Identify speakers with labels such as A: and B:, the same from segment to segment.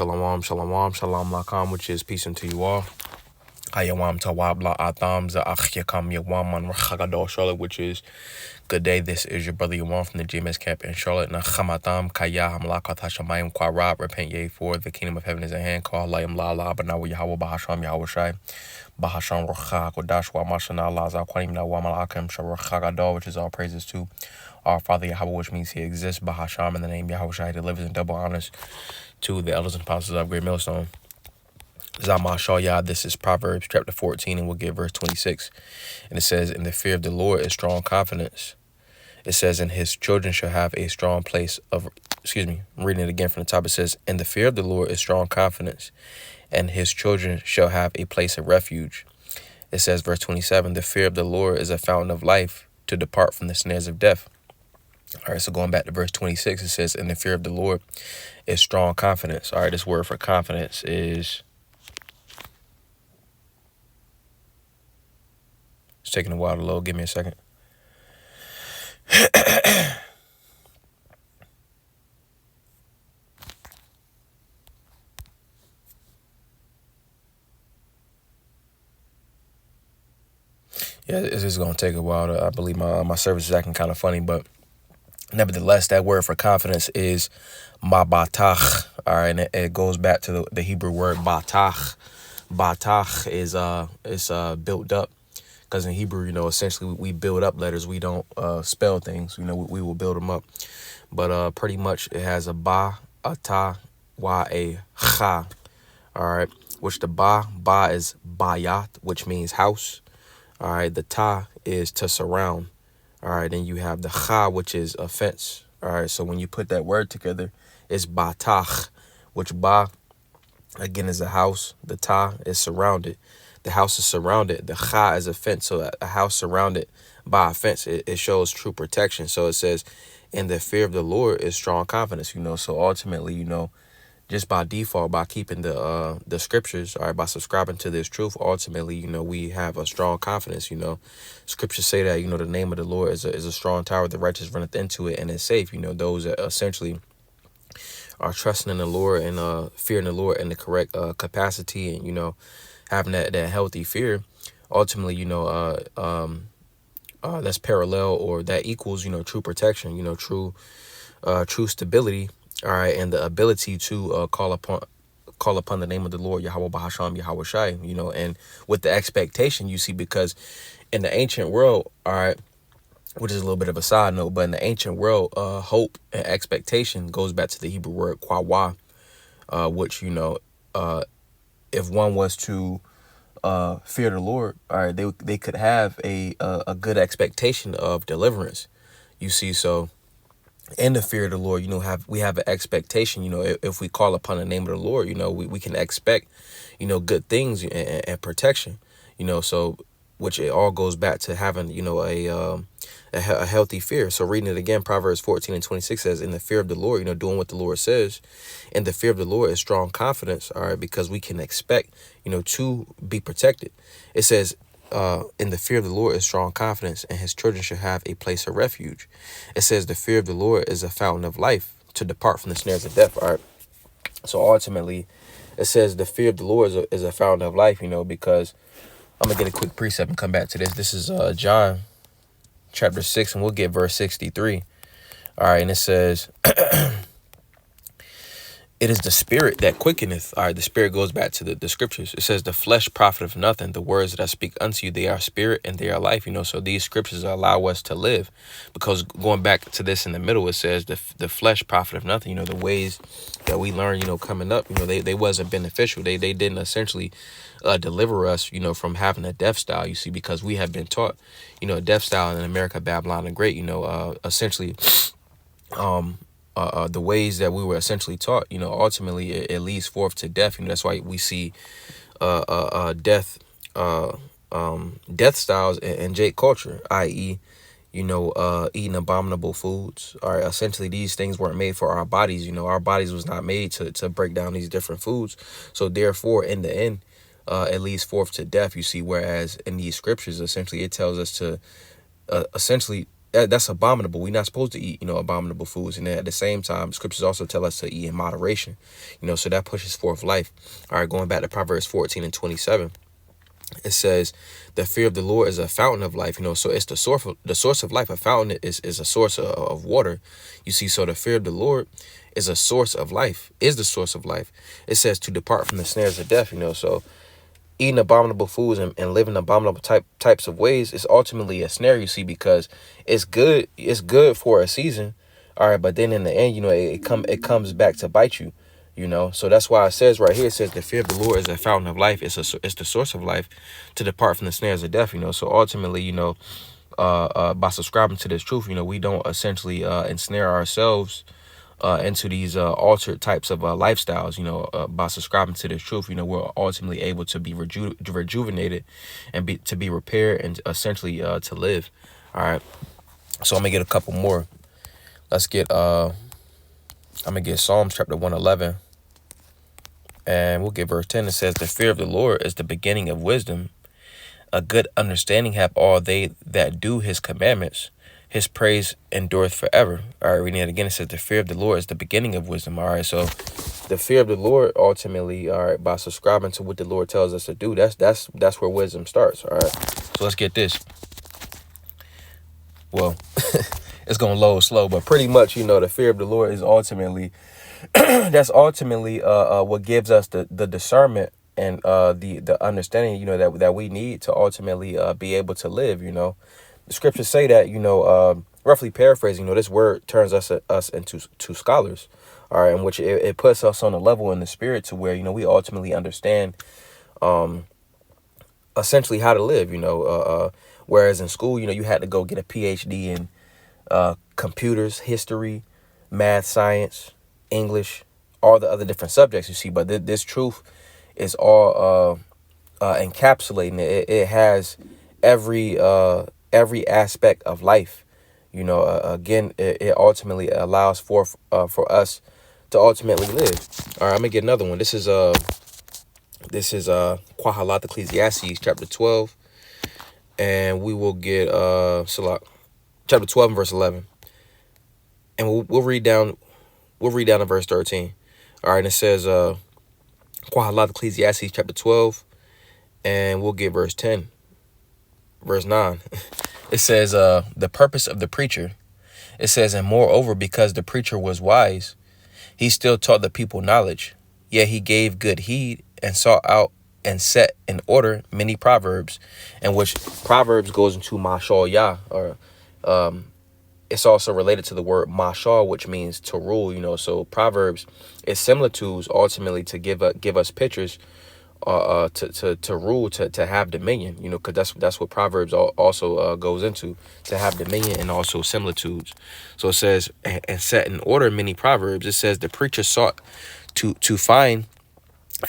A: Shalom, shalom, shalom lakam, which is peace unto you all. Ayawam tawab la atam za akhyakam yawam man rachagadol Charlotte, which is good day. This is your brother Yawam from the GMS camp in Charlotte. Na chamatam kaya hamlakat hashamayim kwarab. Repent ye, for the kingdom of heaven is at hand. Call layim la la banawa Yahweh bahasham Yahweh shai bahasham rocha kodash wa mashana la za kwanim na wa malakam sharochagadol, which is all praises to our Father Yahweh, which means He exists. Bahasham, in the name Yahweh shai, delivers in double honors to the elders and apostles of Great Millstone. Zamashayah, this is Proverbs chapter 14, and we'll get verse 26. And it says, "In the fear of the Lord is strong confidence." It says, "And his children shall have a strong place of," I'm reading it again from the top. It says, "In the fear of the Lord is strong confidence, and his children shall have a place of refuge." It says, verse 27, "The fear of the Lord is a fountain of life, to depart from the snares of death." All right, so going back to verse 26, it says, "In the fear of the Lord is strong confidence." All right, this word for confidence is, it's taking a while to load. Give me a second. Yeah, it's just going to take a while. I believe my service is acting kind of funny, but nevertheless, that word for confidence is mabatach. All right, and it goes back to the Hebrew word batach. Batach is built up, because in Hebrew, essentially we build up letters. We don't spell things. We will build them up. But pretty much it has a ba, a ta, wa, a cha. All right, which the ba is bayat, which means house. All right, the ta is to surround. All right, then you have the cha, which is a fence. All right, so when you put that word together, it's batach, which ba, again, is a house. The ta is surrounded. The house is surrounded. The cha is a fence. So a house surrounded by a fence, it shows true protection. So it says, "In the fear of the Lord is strong confidence." So ultimately, just by default, by keeping the scriptures, all right, by subscribing to this truth, ultimately, we have a strong confidence. Scriptures say that, the name of the Lord is a strong tower. The righteous runneth into it and is safe. Those that essentially are trusting in the Lord and fearing the Lord in the correct capacity, and, having that healthy fear, ultimately, that's parallel, or that equals, true protection, true stability. All right, and the ability to call upon the name of the Lord, Yahweh Bahasham, Yahweh Shai, and with the expectation, you see, because in the ancient world, all right, which is a little bit of a side note, but in the ancient world, hope and expectation goes back to the Hebrew word kwawa, which, if one was to fear the Lord, all right, they could have a good expectation of deliverance. You see, so in the fear of the Lord, we have an expectation. If we call upon the name of the Lord, we can expect, good things and protection. So which it all goes back to having, a healthy fear. So reading it again, Proverbs 14 and 26 says, "In the fear of the Lord," doing what the Lord says, "in the fear of the Lord is strong confidence." All right, because we can expect, to be protected. It says, "In the fear of the Lord is strong confidence, and his children shall have a place of refuge." It says, "The fear of the Lord is a fountain of life, to depart from the snares of death." All right. So ultimately, it says the fear of the Lord is a fountain of life, because I'm going to get a quick precept and come back to this. This is John chapter 6, and we'll get verse 63. All right, and it says, "It is the spirit that quickeneth." All right, the spirit goes back to the scriptures. It says, "The flesh profiteth nothing. The words that I speak unto you, they are spirit and they are life." So these scriptures allow us to live, because going back to this in the middle, it says the flesh profiteth nothing. The ways that we learn, coming up, they wasn't beneficial. They didn't essentially deliver us, from having a death style, you see, because we have been taught, a death style in America, Babylon the Great, essentially, the ways that we were essentially taught, ultimately it leads forth to death. That's why we see death styles in Jake culture, i.e., eating abominable foods. All right, essentially these things weren't made for our bodies. Our bodies was not made to break down these different foods. So therefore, in the end, it leads forth to death, you see, whereas in these scriptures, essentially it tells us to essentially that's abominable. We're not supposed to eat, abominable foods. And then at the same time, scriptures also tell us to eat in moderation, so that pushes forth life. All right, going back to Proverbs 14 and 27, it says, the fear of the Lord is a fountain of life, so it's the source of life. A fountain is a source of water. You see, so the fear of the Lord is a source of life, is the source of life. It says to depart from the snares of death, so eating abominable foods and living abominable types of ways is ultimately a snare, you see, because it's good for a season, all right, but then in the end, it comes back to bite you, so that's why it says right here, it says the fear of the Lord is a fountain of life. It's the source of life, to depart from the snares of death, so ultimately, by subscribing to this truth, we don't essentially ensnare ourselves into these altered types of lifestyles. By subscribing to this truth, we're ultimately able to be rejuvenated and to be repaired and essentially to live. All right, so I'm gonna get a couple more. Let's get I'm gonna get Psalms chapter 111, and we'll get verse 10. It says, the fear of the Lord is the beginning of wisdom. A good understanding have all they that do his commandments. His praise endureth forever. All right, reading it again, it says the fear of the Lord is the beginning of wisdom. All right, so the fear of the Lord ultimately, all right, by subscribing to what the Lord tells us to do, that's where wisdom starts. All right, so let's get this. Well, it's gonna load slow, but pretty much, the fear of the Lord is ultimately that's ultimately what gives us the discernment and the understanding, that we need to ultimately be able to live. The scriptures say that, roughly paraphrasing, this word turns us into scholars, all right, in which it puts us on a level in the spirit to where, we ultimately understand essentially how to live, whereas in school, you had to go get a PhD in computers, history, math, science, English, all the other different subjects, you see. But this truth is all encapsulating. It has every aspect of life. Again, it ultimately allows for us to ultimately live. All right, I'm gonna get another one. This is Quahalat Ecclesiastes chapter 12, and we will get Salak chapter 12 and verse 11, and we'll read down to verse 13. All right, and it says Quahalat Ecclesiastes chapter 12, and we'll get verse 10, verse 9. It says, the purpose of the preacher. It says, and moreover, because the preacher was wise, he still taught the people knowledge. Yet he gave good heed and sought out and set in order many proverbs, in which proverbs goes into mashal yah, or it's also related to the word mashal, which means to rule. So proverbs is similitudes ultimately to give us pictures to rule, to have dominion, because that's what Proverbs also goes into, to have dominion and also similitudes. So it says, and set in order many proverbs. It says the preacher sought to find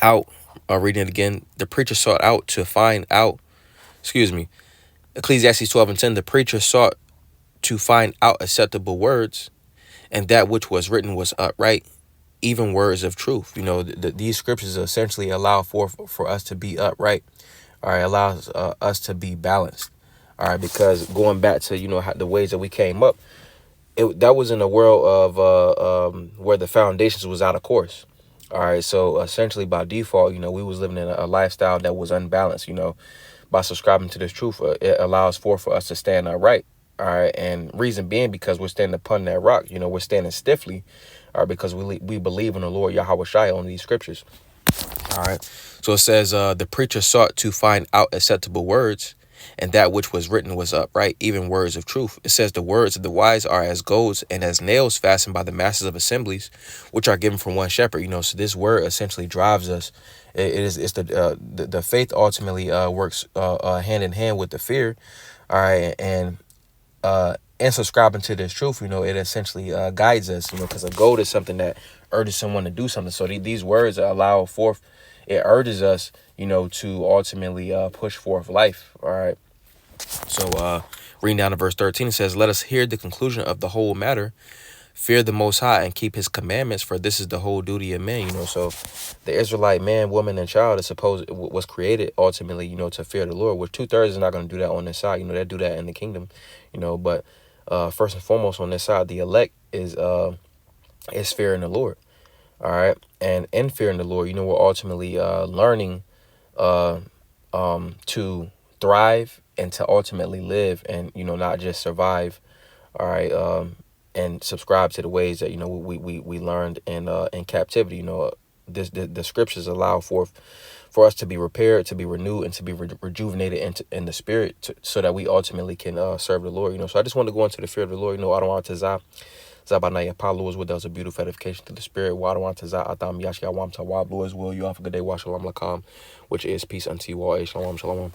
A: out. Reading it again, the preacher sought out to find out. Ecclesiastes 12 and 10. The preacher sought to find out acceptable words, and that which was written was upright, even words of truth. These scriptures essentially allow for us to be upright. All right, allows us to be balanced. All right, because going back to how the ways that we came up, that was in a world of where the foundations was out of course. All right, so essentially by default, we was living in a lifestyle that was unbalanced. By subscribing to this truth, it allows for us to stand upright. All right, and reason being because we're standing upon that rock. We're standing stiffly. All right, because we believe in the Lord Yahweh Shai on these scriptures. All right, so it says the preacher sought to find out acceptable words, and that which was written was upright, even words of truth. It says the words of the wise are as goads and as nails fastened by the masters of assemblies, which are given from one shepherd. So this word essentially drives us. It's the faith ultimately works hand in hand with the fear. All right, and subscribing to this truth, it essentially guides us, because a goal is something that urges someone to do something. So these words allow forth, it urges us, to ultimately push forth life. All right. So reading down to verse 13, it says, let us hear the conclusion of the whole matter. Fear the Most High and keep his commandments, for this is the whole duty of man. So the Israelite man, woman, and child was created ultimately, to fear the Lord, which 2/3 is not going to do that on this side. They do that in the kingdom, but first and foremost on this side, the elect is fearing the Lord. All right. And in fearing the Lord, we're ultimately learning to thrive and to ultimately live and, not just survive. All right. And subscribe to the ways that, we learned in captivity. The scriptures allow for us to be repaired, to be renewed, and to be rejuvenated in the spirit so that we ultimately can serve the Lord. So I just want to go into the fear of the Lord. I don't want to Zabanaya Pablo is what does a beautiful edification to the spirit. Wadawan Taza Atam Yashka Wam Tawab, Lord is will. You have a good day. Washalam Lakam, which is peace unto you all. Shalom, shalom.